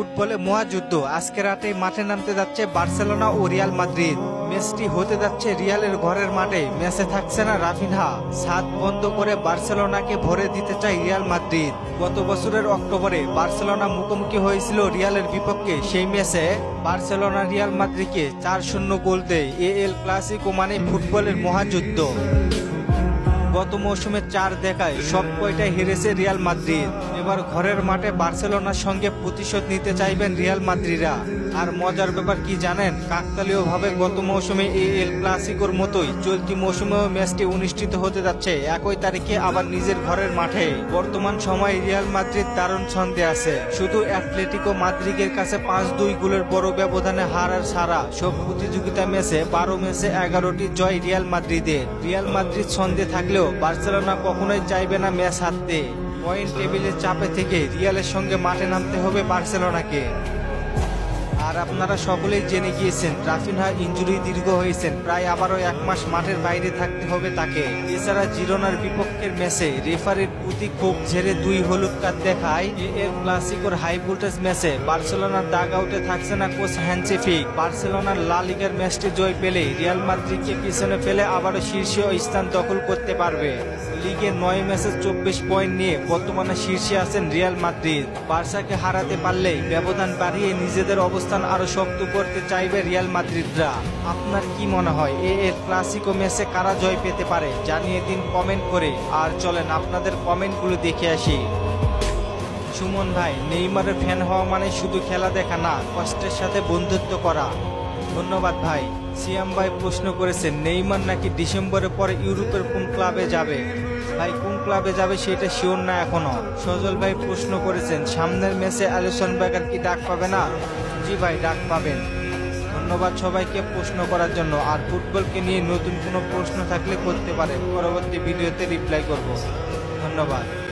ফুটবলে মহাযুদ্ধ আজকে রাতে মাঠে নামতে যাচ্ছে বার্সেলোনা ও রিয়াল মাদ্রিদ। ম্যাচটি হতে যাচ্ছে রিয়ালের ঘরের মাঠে। ম্যাচে থাকছে না রাফিনহা। ছাদ বন্ধ করে বার্সেলোনাকে ভরে দিতে চায় রিয়াল মাদ্রিদ। গত বছরের অক্টোবরে বার্সেলোনা মুখোমুখি হয়েছিল রিয়ালের বিপক্ষে। সেই ম্যাচে বার্সেলোনা রিয়াল মাদ্রিদকে 4-0 গোল দেয়। এল ক্লাসিকো মানে ফুটবলের মহাযুদ্ধ। গত মৌসুমে 4 দেখায় সব কয়টাই হেরেছে রিয়াল মাদ্রিদ। এবার ঘরের মাঠে বার্সেলোনার সঙ্গে প্রতিশোধ নিতে চাইবেন রিয়াল মাদ্রিদরা। আর মজার ব্যাপার কি জানেন, কাকতালীয়ভাবে গত মৌসুমে এল ক্লাসিকোর মতোই চলতি মৌসুমেও ম্যাচটি অনুষ্ঠিত হতে যাচ্ছে 1 তারিখে আবার নিজের ঘরের মাঠে। বর্তমান সময়ে রিয়াল মাদ্রিদ দারুণ ছন্দে আছে। শুধু অ্যাটলেটিকো মাদ্রিদের কাছে 5-2 গোলের বড় ব্যবধানে হার আর ছাড়া সব প্রতিযোগিতা ম্যাচে 12 ম্যাচে 11টি জয় রিয়াল মাদ্রিদের। রিয়াল মাদ্রিদ ছন্দে থাকলেও বার্সেলোনা কখনোই চাইবে না ম্যাচ হারতে। পয়েন্ট টেবিলের চাপে থেকে রিয়ালের সঙ্গে মাঠে নামতে হবে বার্সেলোনাকে। আর আপনারা সকলেই জেনে গিয়েছেন রাফিনহা ইনজুরি দীর্ঘ হয়েছেন, প্রায় আবারও 1 মাস মাঠের বাইরে থাকতে হবে তাকে। এছাড়া জিরোনার বিপক্ষের ম্যাচে রেফারির প্রতি ক্ষোভ ঝেড়ে 2 হলুদ কার্ড দেখায়। এল ক্লাসিকোর হাই ভোল্টেজ ম্যাচে বার্সেলোনার দাগ আউটে থাকছে না কোচ হ্যান্সি ফ্লিক। বার্সেলোনার লা লিগার ম্যাচটি জয় পেলে রিয়াল মাদ্রিদকে পিছনে ফেলে আবারও শীর্ষীয় স্থান দখল করতে পারবে। লিগে 9 ম্যাচে 24 পয়েন্ট নিয়ে বর্তমানে শীর্ষে আছেন রিয়াল মাদ্রিদ। বার্সাকে হারাতে পারলেই ব্যবধান বাড়িয়ে নিজেদের অবস্থান আরো শক্ত করতে চাইবে রিয়াল মাদ্রিদরা। আপনার কি মনে হয় এল ক্লাসিকো ম্যাচে কারা জয় পেতে পারে জানিয়ে দিন কমেন্ট করে। আর চলেন আপনাদের কমেন্টগুলো দেখে আসি। সুমন ভাই, নেইমারের ফ্যান হওয়া মানে শুধু খেলা দেখা না, কষ্টের সাথে বন্ধুত্ব করা। ধন্যবাদ ভাই। সিয়াম ভাই প্রশ্ন করেছেন নেইমার নাকি ডিসেম্বরের পরে ইউরোপের কোন ক্লাবে যাবে। ভাই কোন ক্লাবে যাবে সেটা শিওর না এখনো। সজল ভাই প্রশ্ন করেছেন সামনের ম্যাচে অ্যালিসন বেকার কি ডাক পাবে না। জি ভাই, ডাক পাবেন। ধন্যবাদ সবাইকে প্রশ্ন করার জন্য। আর ফুটবলকে নিয়ে নতুন কোনো প্রশ্ন থাকলে করতে পারেন, পরবর্তী ভিডিওতে রিপ্লাই করব। ধন্যবাদ।